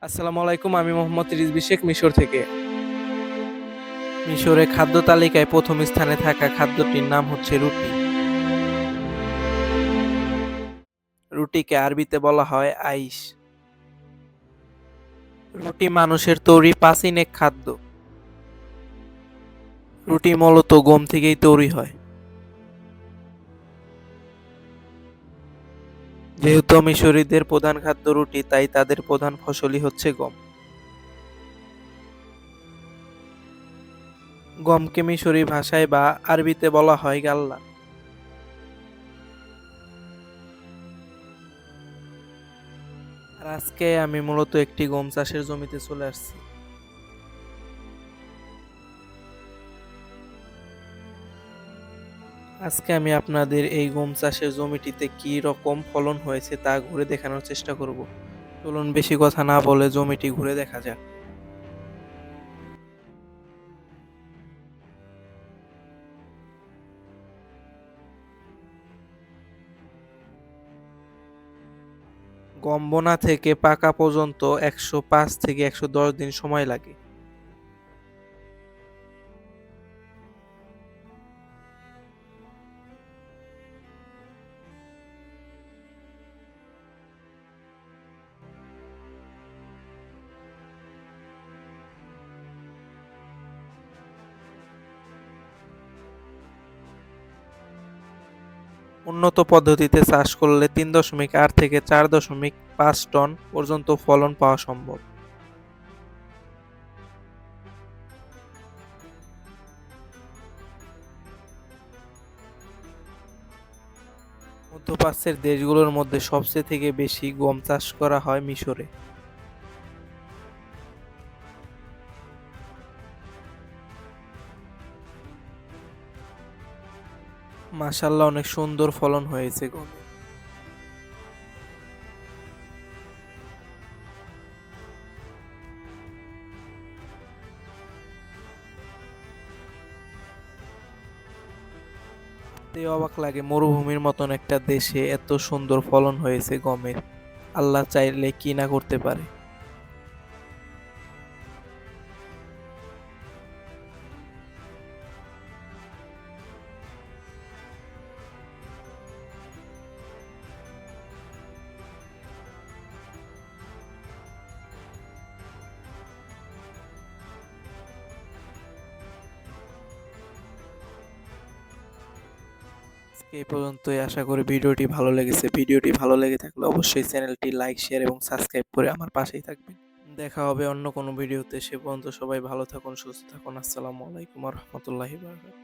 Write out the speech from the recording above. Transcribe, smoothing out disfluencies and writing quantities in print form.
আসসালামু আলাইকুম। আমি মোহাম্মদ রিজভী শেখ মিশর থেকে। মিশরে খাদ্য তালিকায় প্রথম স্থানে থাকা খাদ্যটির নাম হচ্ছে রুটি। রুটিকে আরবিতে বলা হয় আইশ। রুটি মানুষের তৈরি প্রাচীন এক খাদ্য। রুটি মূলত গম থেকেই তৈরি হয়। যেহেতু মিশরীদের প্রধান খাদ্য রুটি, তাই তাদের প্রধান ফসলই হচ্ছে গম। গমকে মিশরী ভাষায় বা আরবিতে বলা হয় গাল্লা। আর আজকে আমি মূলত একটি গম চাষের জমিতে চলে আসছি। আজকে আমি আপনাদের এই গম চাষের জমিটিতে কি রকম ফলন হয়েছে তা ঘুরে দেখানোর চেষ্টা করব। চলুন বেশি কথা না বলে জমিটি ঘুরে দেখা যাক। গম বোনা থেকে পাকা পর্যন্ত ১০৫ থেকে ১১০ দিন সময় লাগে। উন্নত পদ্ধতিতে চাষ করলে ৩.৮ থেকে ৪.৫ টন পর্যন্ত ফলন পাওয়া সম্ভব। মধ্যপ্রাচ্যের দেশগুলোর মধ্যে সবচেয়ে থেকে বেশি গম চাষ করা হয় মিশরে। মাশাআল্লাহ, অনেক সুন্দর ফলন হয়েছে গমে। ভাবতেই অবাক লাগে, মরুভূমির মতন একটা দেশে এত সুন্দর ফলন হয়েছে গমের। আল্লাহ চাইলে কি না করতে পারে। আজকে এই পর্যন্তই। আশা করি ভিডিওটি ভালো লেগেছে। ভিডিওটি ভালো লেগে থাকলে অবশ্যই চ্যানেলটি লাইক, শেয়ার এবং সাবস্ক্রাইব করে আমার পাশেই থাকবেন। দেখা হবে অন্য কোনো ভিডিওতে। সে পর্যন্ত সবাই ভালো থাকুন, সুস্থ থাকুন। আসসালামু আলাইকুম ওয়া রাহমাতুল্লাহি ওয়া বারাকাতুহু।